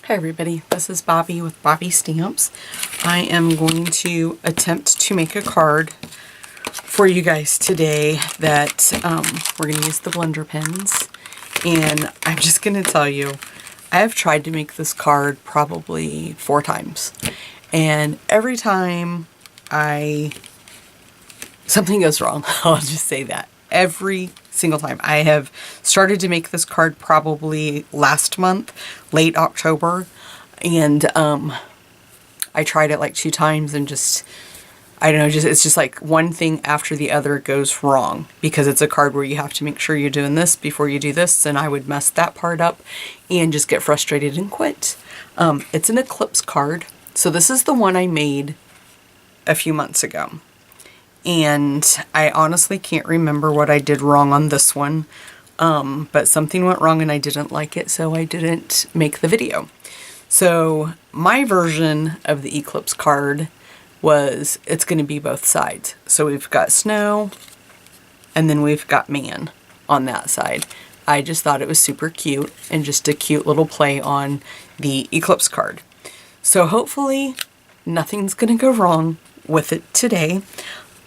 Hi everybody, this is Bobby with Bobby Stamps. I am going to attempt to make a card for you guys today that we're going to use the blender pens. And I'm just going to tell you, I have tried to make this card probably 4 times. And every time something goes wrong, I'll just say that. Every single time. I have started to make this card probably last month, late October, and I tried it like 2 times and just, I don't know, it's just like one thing after the other goes wrong, because it's a card where you have to make sure you're doing this before you do this, and I would mess that part up and just get frustrated and quit. It's an Eclipse card, so this is the one I made a few months ago. And I honestly can't remember what I did wrong on this one, but something went wrong and I didn't like it, so I didn't make the video. So my version of the Eclipse card was, it's going to be both sides. So we've got snow, and then we've got man on that side. I just thought it was super cute, and just a cute little play on the Eclipse card. So hopefully nothing's going to go wrong with it today.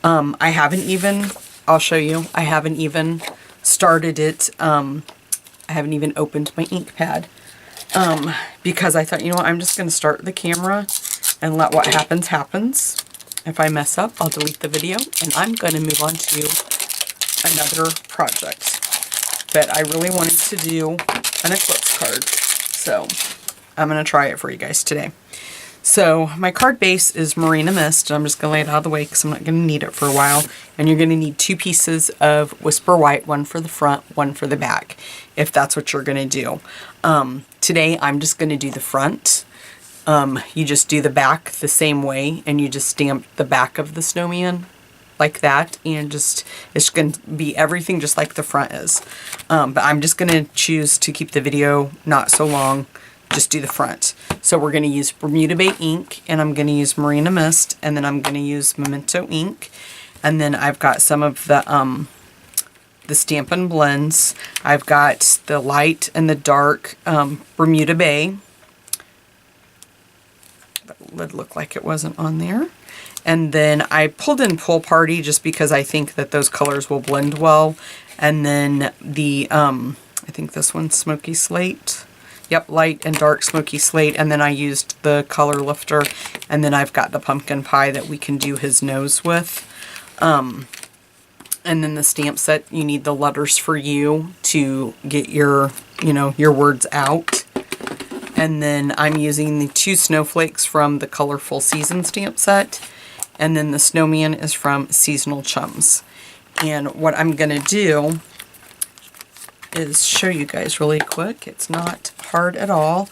I haven't even, I'll show you, I haven't even started it, I haven't even opened my ink pad, because I thought, you know what, I'm just going to start the camera and let what happens happens. If I mess up, I'll delete the video, and I'm going to move on to another project. But I really wanted to do an Eclipse card, so I'm going to try it for you guys today. So my card base is Marina Mist. I'm just going to lay it out of the way because I'm not going to need it for a while. And you're going to need 2 pieces of Whisper White, one for the front, one for the back, if that's what you're going to do. Today I'm just going to do the front. You just do the back the same way, and you just stamp the back of the snowman like that, and just, it's going to be everything just like the front is. But I'm just going to choose to keep the video not so long. Just do the front. So we're going to use Bermuda Bay ink, and I'm going to use Marina Mist, and then I'm going to use Memento ink, and then I've got some of the Stampin' Blends. I've got the light and the dark Bermuda Bay. That lid looked like it wasn't on there. And then I pulled in Pool Party just because I think that those colors will blend well. And then the I think this one's Smoky Slate. Yep, light and dark Smoky Slate, and then I used the color lifter, and then I've got the pumpkin pie that we can do his nose with. And then the stamp set, you need the letters for you to get your, your words out. And then I'm using the 2 snowflakes from the Colorful Season stamp set, and then the snowman is from Seasonal Chums. And what I'm going to do is show you guys really quick. It's not hard at all.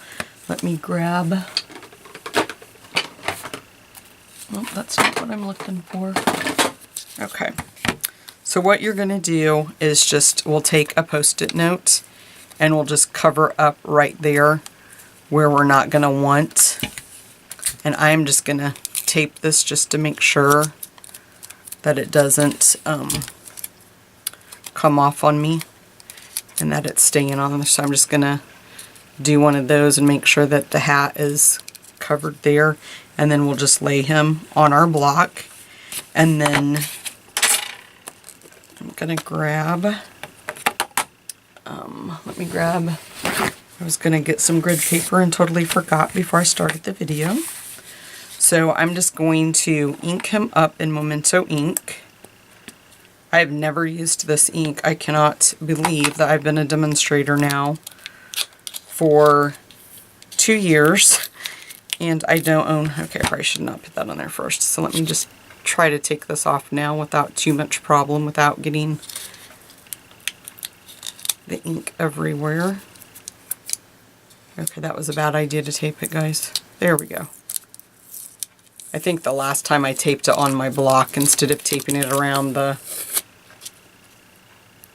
Let me grab, oh, that's not what I'm looking for. Okay, so what you're going to do is just, we'll take a Post-it note and we'll just cover up right there where we're not going to want, and I'm just going to tape this just to make sure that it doesn't come off on me, and that it's staying on there. So I'm just going to do one of those and make sure that the hat is covered there, and then we'll just lay him on our block. And then I'm going to grab, I was going to get some grid paper and totally forgot before I started the video. So I'm just going to ink him up in Memento ink. I've never used this ink. I cannot believe that I've been a demonstrator now for 2 years, and I don't own, okay, I probably should not put that on there first. So let me just try to take this off now without too much problem, without getting the ink everywhere. Okay, that was a bad idea to tape it, guys. There we go. I think the last time I taped it on my block instead of taping it around the,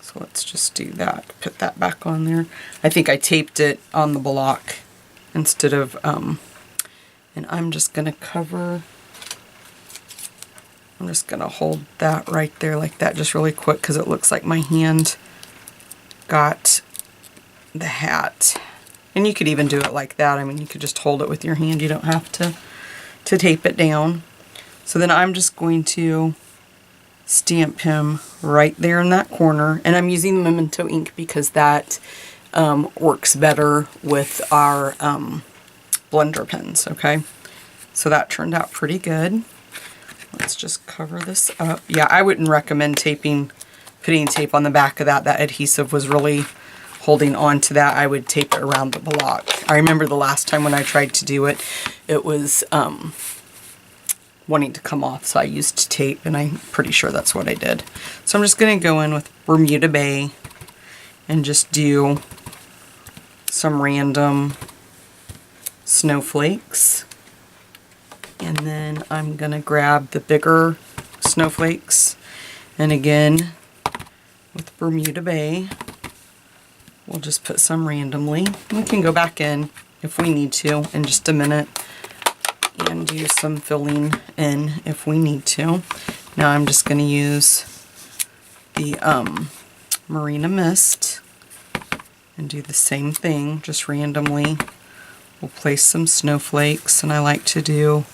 so let's just do that, put that back on there. I think I taped it on the block instead of, and I'm just going to cover, I'm just going to hold that right there like that just really quick, because it looks like my hand got the hat. And you could even do it like that. I mean, you could just hold it with your hand. You don't have to tape it down. So then I'm just going to stamp him right there in that corner. And I'm using the Memento ink because that works better with our blender pens, okay? So that turned out pretty good. Let's just cover this up. Yeah, I wouldn't recommend putting tape on the back of that. That adhesive was really holding on to that. I would tape it around the block. I remember the last time when I tried to do it, it was wanting to come off, so I used tape, and I'm pretty sure that's what I did. So I'm just going to go in with Bermuda Bay and just do some random snowflakes. And then I'm going to grab the bigger snowflakes, and again with Bermuda Bay we'll just put some randomly. We can go back in if we need to in just a minute and do some filling in if we need to. Now I'm just going to use the Marina Mist and do the same thing, just randomly. We'll place some snowflakes, and I like to do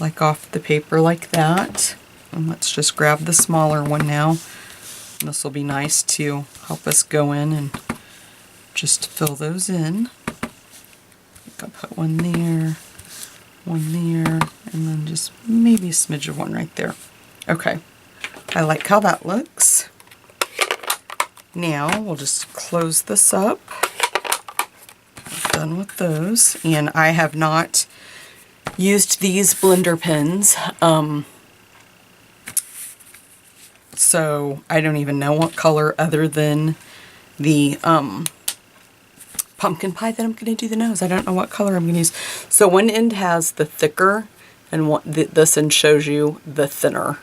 like off the paper like that. And let's just grab the smaller one now. This will be nice to help us go in and just fill those in. I think I'll put one there, and then just maybe a smidge of one right there. Okay, I like how that looks. Now we'll just close this up. I'm done with those, and I have not used these blender pens, so I don't even know what color other than the pumpkin pie that I'm going to do the nose. I don't know what color I'm going to use. So one end has the thicker, and this end shows you the thinner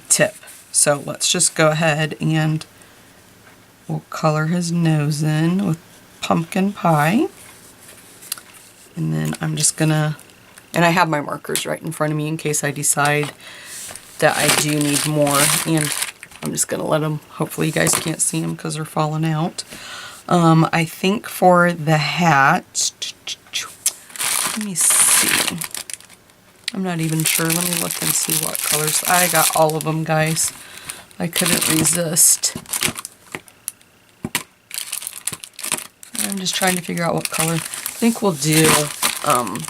tip. So let's just go ahead and we'll color his nose in with pumpkin pie. And then I'm just going to, and I have my markers right in front of me in case I decide that I do need more. And I'm just going to let them, hopefully you guys can't see them because they're falling out. I think for the hat, let me see. I'm not even sure. Let me look and see what colors. I got all of them, guys. I couldn't resist. I'm just trying to figure out what color. I think we'll do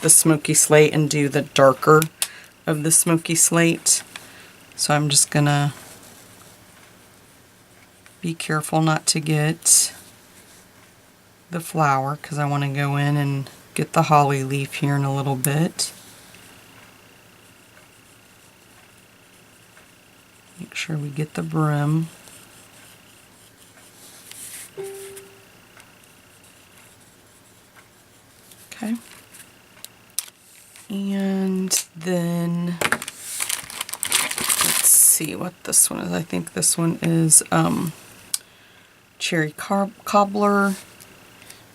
the smoky slate and do the darker of the smoky slate. So I'm just gonna be careful not to get the flower because I want to go in and get the holly leaf here in a little bit. Make sure we get the brim. Okay. And then let's see what this one is. I think this one is cherry cobbler,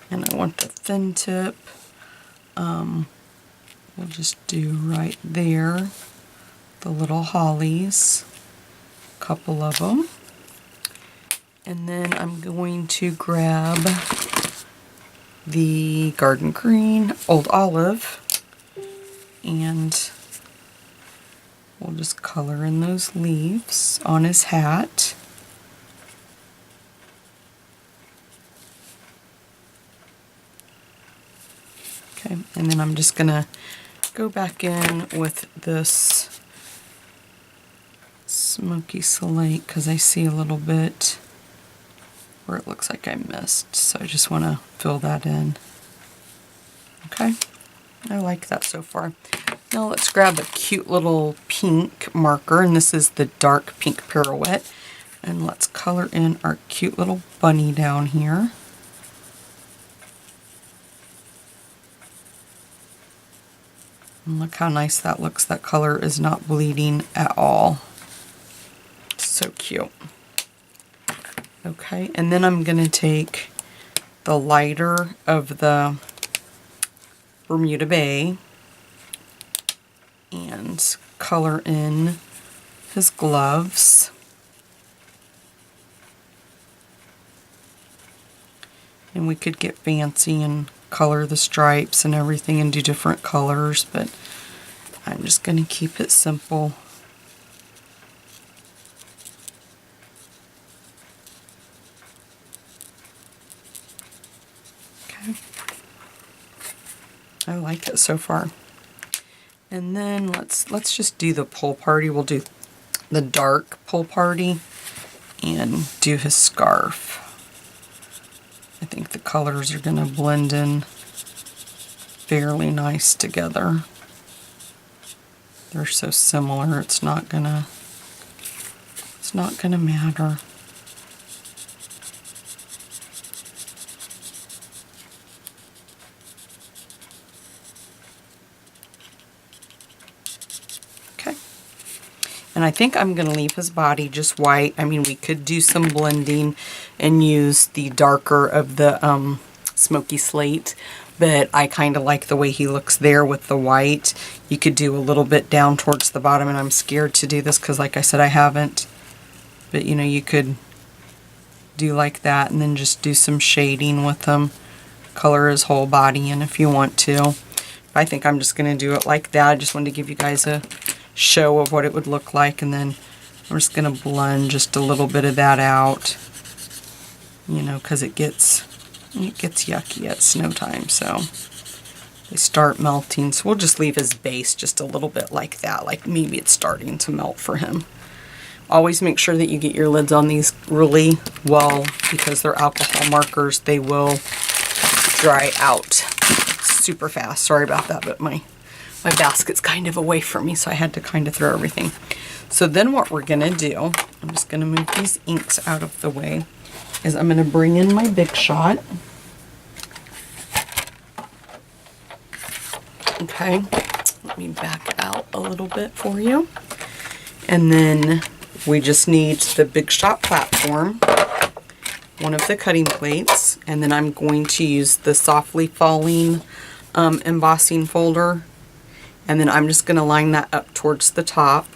and I want the thin tip. We'll just do right there the little hollies, a couple of them, and then I'm going to grab the garden green, old olive, and we'll just color in those leaves on his hat. Okay, and then I'm just gonna go back in with this smoky slate because I see a little bit where it looks like I missed, so I just want to fill that in. Okay, I like that so far. Now let's grab a cute little pink marker, and this is the dark pink pirouette, and let's color in our cute little bunny down here. And look how nice that looks. That color is not bleeding at all. So cute. Okay, and then I'm going to take the lighter of the Bermuda Bay and color in his gloves. And we could get fancy and color the stripes and everything and do different colors, but I'm just going to keep it simple. Okay. I like it so far. And then let's just do the pull party. We'll do the dark pull party and do his scarf. I think the colors are going to blend in fairly nice together. They're so similar, it's not gonna matter. Okay. And I think I'm gonna leave his body just white. I mean, we could do some blending and use the darker of the smoky slate, but I kind of like the way he looks there with the white. You could do a little bit down towards the bottom, and I'm scared to do this because, like I said, I haven't. But you know, you could do like that and then just do some shading with them. Color his whole body in if you want to. I think I'm just going to do it like that. I just wanted to give you guys a show of what it would look like, and then I'm just going to blend just a little bit of that out. You know, because it gets yucky at snow time, so they start melting. So we'll just leave his base just a little bit like that, like maybe it's starting to melt for him. Always make sure that you get your lids on these really well, because they're alcohol markers. They will dry out super fast. Sorry about that, but my basket's kind of away from me, so I had to kind of throw everything. So then what we're gonna do, I'm just gonna move these inks out of the way, is I'm gonna bring in my Big Shot. Okay, let me back out a little bit for you. And then we just need the Big Shot platform, one of the cutting plates, and then I'm going to use the Softly Falling embossing folder. And then I'm just gonna line that up towards the top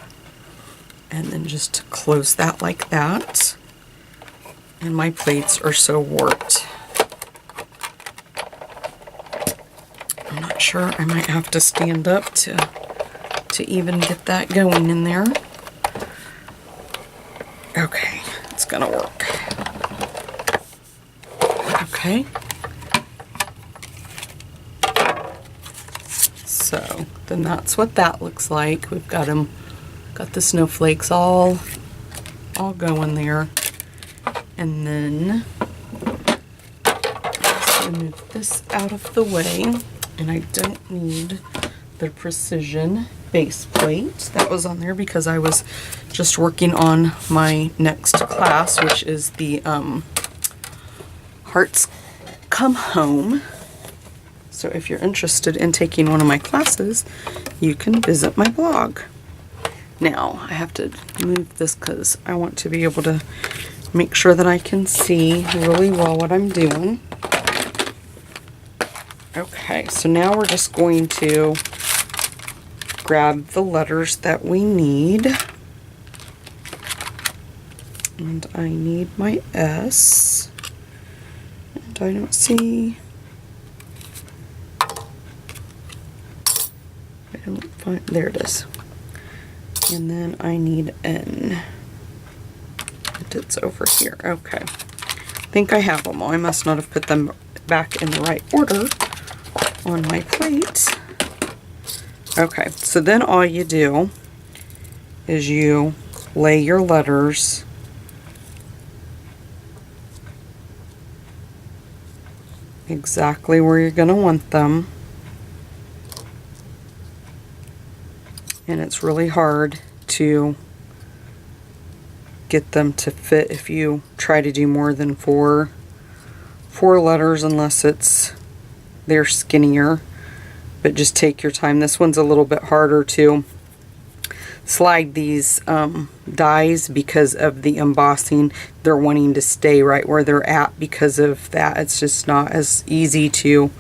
and then just close that like that. And my plates are so warped. I'm not sure, I might have to stand up to even get that going in there. Okay, it's gonna work. Okay. So then that's what that looks like. We've got the snowflakes all going there. And then I'm gonna move this out of the way, and I don't need the precision base plate that was on there because I was just working on my next class, which is the Hearts Come Home. So if you're interested in taking one of my classes, you can visit my blog. Now I have to move this because I want to be able to make sure that I can see really well what I'm doing. Okay, so now we're just going to grab the letters that we need. And I need my S. And I don't see... I don't find... There it is. And then I need N. It's over here. Okay. I think I have them all. I must not have put them back in the right order on my plate. Okay, so then all you do is you lay your letters exactly where you're going to want them. And it's really hard to get them to fit if you try to do more than four letters, unless they're skinnier. But just take your time. This one's a little bit harder to slide these dies because of the embossing. They're wanting to stay right where they're at because of that. It's just not as easy to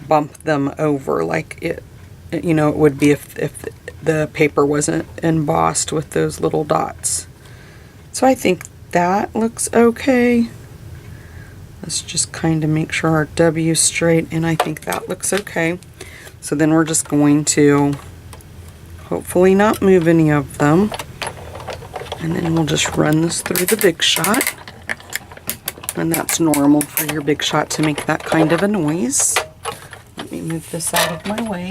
bump them over like it would be if the paper wasn't embossed with those little dots. So I think that looks okay. Let's just kind of make sure our W's straight, and I think that looks okay. So then we're just going to hopefully not move any of them. And then we'll just run this through the Big Shot. And that's normal for your Big Shot to make that kind of a noise. Let me move this out of my way.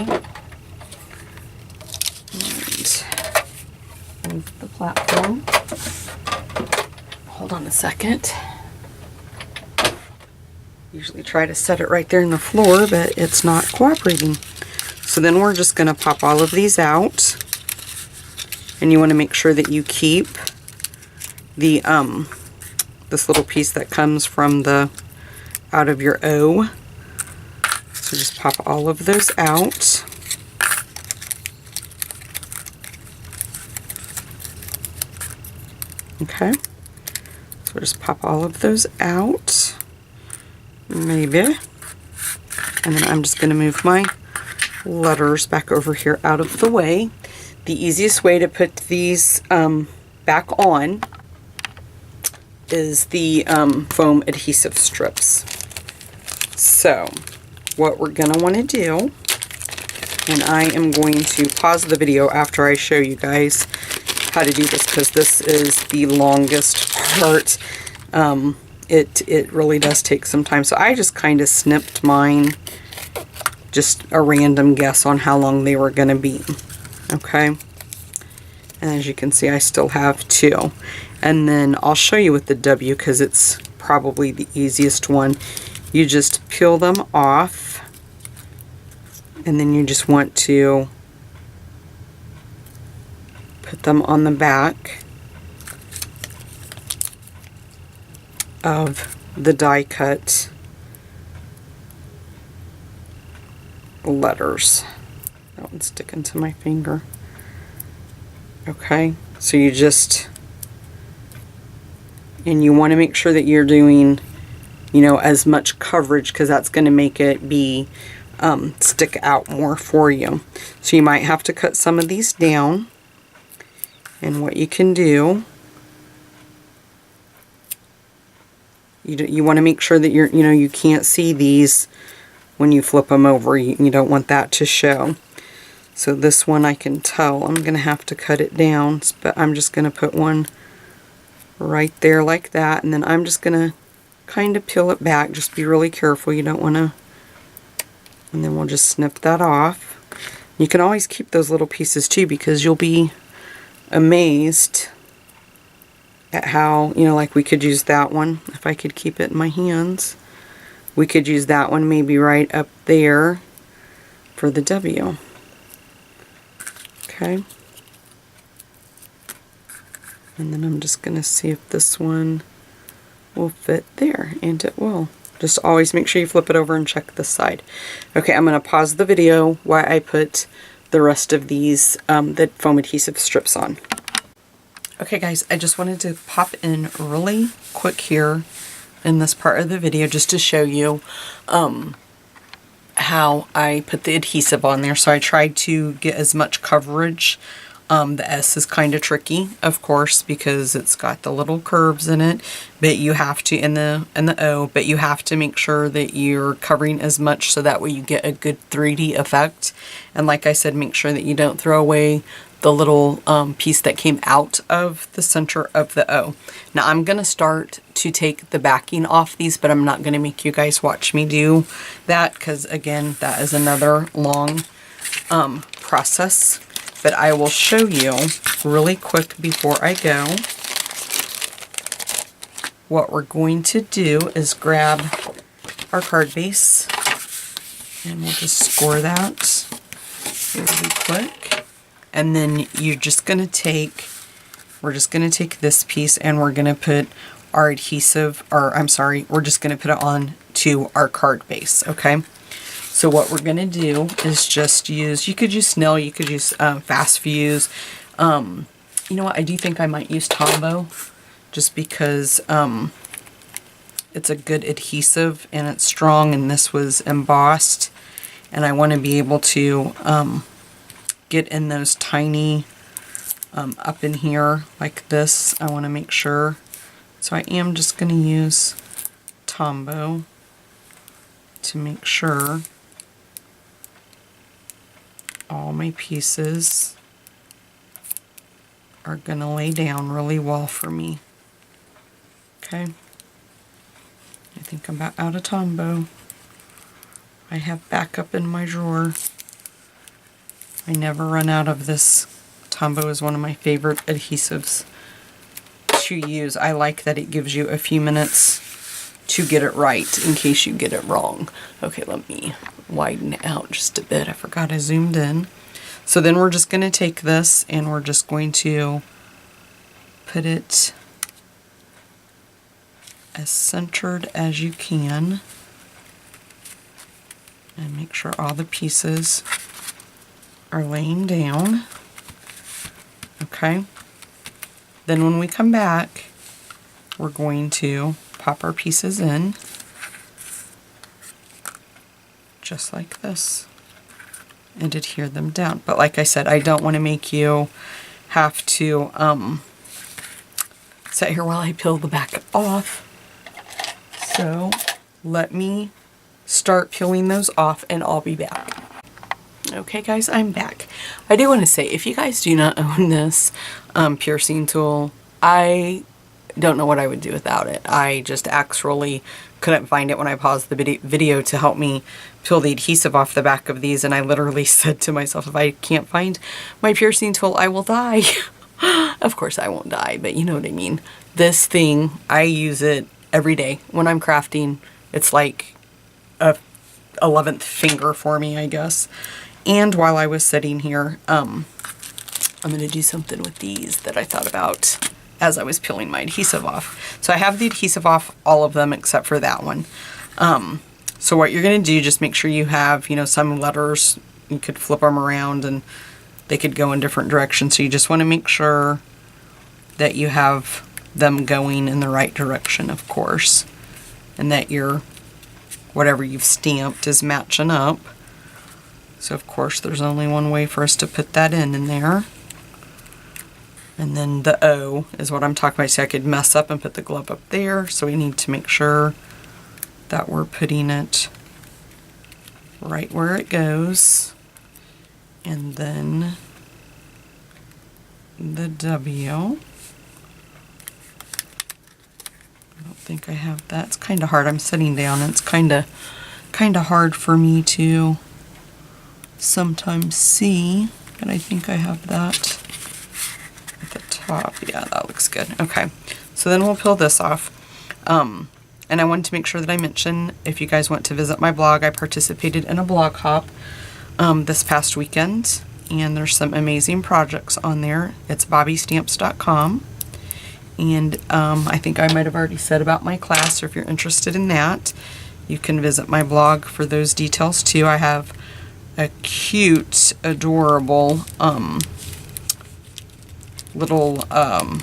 And move the platform. Hold on a second. Usually try to set it right there in the floor, but it's not cooperating. So then we're just going to pop all of these out. And you want to make sure that you keep the this little piece that comes from the out of your O. So just pop all of those out. Okay. So just pop all of those out. Maybe. And then I'm just going to move my letters back over here out of the way. The easiest way to put these back on is the foam adhesive strips. So what we're going to want to do, and I am going to pause the video after I show you guys how to do this, because this is the longest part. It really does take some time. So I just kind of snipped mine, just a random guess on how long they were going to be. Okay. And as you can see, I still have 2. And then I'll show you with the W, because it's probably the easiest one. You just peel them off, and then you just want to put them on the back of the die cut letters. That one's sticking to my finger. Okay, so you just, and you want to make sure that you're doing, you know, as much coverage, because that's going to make it be stick out more for you. So you might have to cut some of these down. And what you can do, you want to make sure that you're, you know, you can't see these when you flip them over. You don't want that to show. So this one I can tell I'm going to have to cut it down, but I'm just going to put one right there like that, and then I'm just going to kind of peel it back. Just be really careful, you don't want to, and then we'll just snip that off. You can always keep those little pieces too, because you'll be amazed at how, you know, like we could use that one, if I could keep it in my hands. We could use that one maybe right up there for the W. Okay. And then I'm just going to see if this one will fit there, and it will. Just always make sure you flip it over and check the side. Okay, I'm going to pause the video while I put the rest of these the foam adhesive strips on. Okay guys, I just wanted to pop in really quick here in this part of the video just to show you how I put the adhesive on there. So I tried to get as much coverage. The S is kind of tricky, of course, because it's got the little curves in it, but you have to, in the O, but you have to make sure that you're covering as much so that way you get a good 3D effect. And like I said, make sure that you don't throw away the little piece that came out of the center of the O. Now I'm going to start to take the backing off these, but I'm not going to make you guys watch me do that, because again, that is another long process. But I will show you really quick before I go. What we're going to do is grab our card base, and we'll just score that really quick. And then you're just going to take, we're just going to take this piece and we're going to put our adhesive, or I'm sorry, we're just going to put it on to our card base, okay? So what we're going to do is just use, you could use Snell, you could use Fast Fuse. You know what, I do think I might use Tombow, just because it's a good adhesive and it's strong, and this was embossed. And I want to be able to get in those tiny, up in here like this. I want to make sure. So I am just going to use Tombow to make sure all my pieces are going to lay down really well for me. Okay. I think I'm about out of Tombow. I have backup in my drawer. I never run out of this. Tombow is one of my favorite adhesives to use. I like that it gives you a few minutes to get it right in case you get it wrong. Okay, let me widen it out just a bit. I forgot I zoomed in. So then we're just going to take this and we're just going to put it as centered as you can and make sure all the pieces are laying down. Okay. Then when we come back, we're going to pop our pieces in just like this and adhere them down. But like I said, I don't want to make you have to sit here while I peel the back off. So let me start peeling those off and I'll be back. Okay guys, I'm back. I do want to say, if you guys do not own this piercing tool, I don't know what I would do without it. I just actually couldn't find it when I paused the video to help me peel the adhesive off the back of these, and I literally said to myself, if I can't find my piercing tool, I will die. Of course I won't die, but you know what I mean. This thing, I use it every day when I'm crafting. It's like a 11th finger for me, I guess. And while I was sitting here, I'm going to do something with these that I thought about as I was peeling my adhesive off. So I have the adhesive off all of them except for that one. So what you're going to do, just make sure you have, you know, some letters. You could flip them around and they could go in different directions. So you just want to make sure that you have them going in the right direction, of course, and that your whatever you've stamped is matching up. So of course there's only one way for us to put that in there. And then the O is what I'm talking about. So I could mess up and put the glove up there. So we need to make sure that we're putting it right where it goes. And then the W. I don't think I have that. It's kind of hard. I'm sitting down and it's kind of hard for me to sometimes see, but I think I have that at the top. Yeah, that looks good. Okay, so then we'll peel this off. And I wanted to make sure that I mention, if you guys want to visit my blog, I participated in a blog hop this past weekend, and there's some amazing projects on there. It's bobbystamps.com, and I think I might have already said about my class, or if you're interested in that, you can visit my blog for those details too. I have a cute, adorable little oh,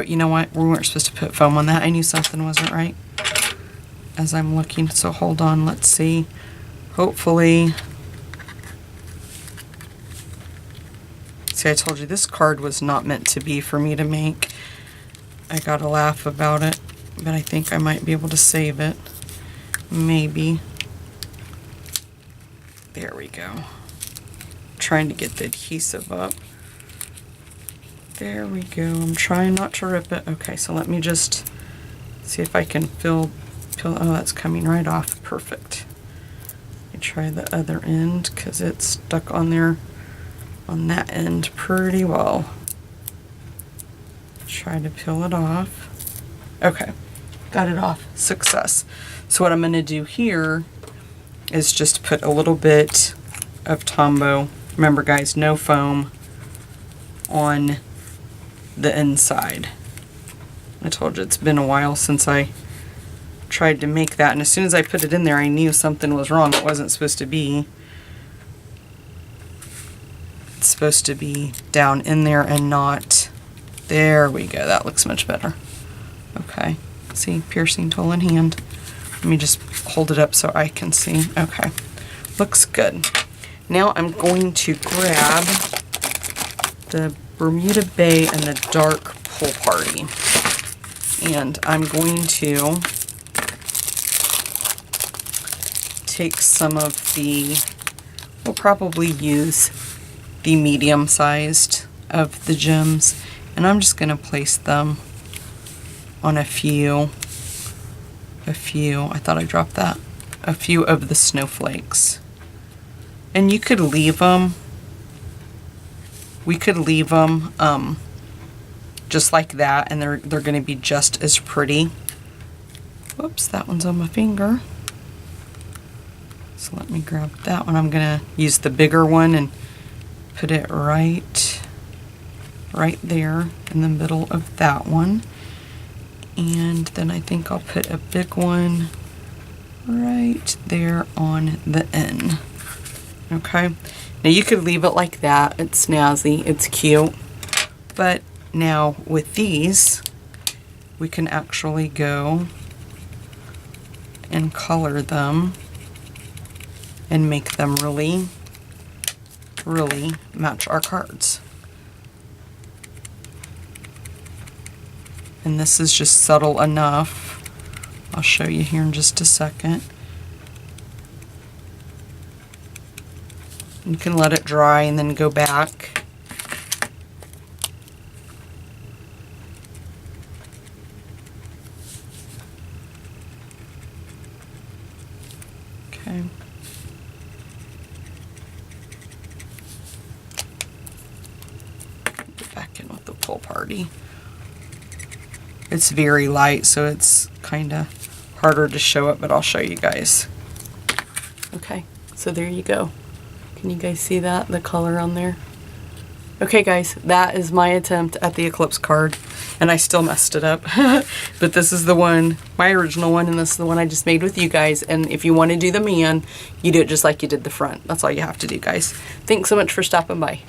you know what? We weren't supposed to put foam on that. I knew something wasn't right as I'm looking. So hold on. Let's see. Hopefully. See, I told you this card was not meant to be for me to make. I gotta laugh about it, but I think I might be able to save it. Maybe. There we go. Trying to get the adhesive up. There we go. I'm trying not to rip it. Okay, so let me just see if I can peel. Oh, that's coming right off. Perfect. Let me try the other end because it's stuck on there on that end pretty well. Try to peel it off. Okay, got it off. Success. So what I'm going to do here is just put a little bit of Tombow. Remember guys, no foam on the inside. I told you it's been a while since I tried to make that, and as soon as I put it in there I knew something was wrong. It wasn't supposed to be. It's supposed to be down in there and not. There we go. That looks much better. Okay. See, piercing tool in hand. Let me just hold it up so I can see. Okay. Looks good. Now I'm going to grab the Bermuda Bay and the Dark Pull Party. And I'm going to take some of the, we'll probably use the medium-sized of the gems, and I'm just going to place them on a few, I thought I dropped that, a few of the snowflakes. And you could leave them, we could leave them just like that, and they're going to be just as pretty. Whoops, that one's on my finger. So let me grab that one. I'm going to use the bigger one and put it right there in the middle of that one. And then I think I'll put a big one right there on the end. Okay, now you could leave it like that. It's snazzy, it's cute. But now with these, we can actually go and color them and make them really, really match our cards. And this is just subtle enough. I'll show you here in just a second. You can let it dry and then go back. Okay. Get back in with the pull party. It's very light, so it's kind of harder to show it, but I'll show you guys. Okay, so there you go. Can you guys see that, the color on there? Okay guys, that is my attempt at the Eclipse card, and I still messed it up. But this is the one, my original one, and this is the one I just made with you guys. And if you want to do the man, you do it just like you did the front. That's all you have to do, guys. Thanks so much for stopping by.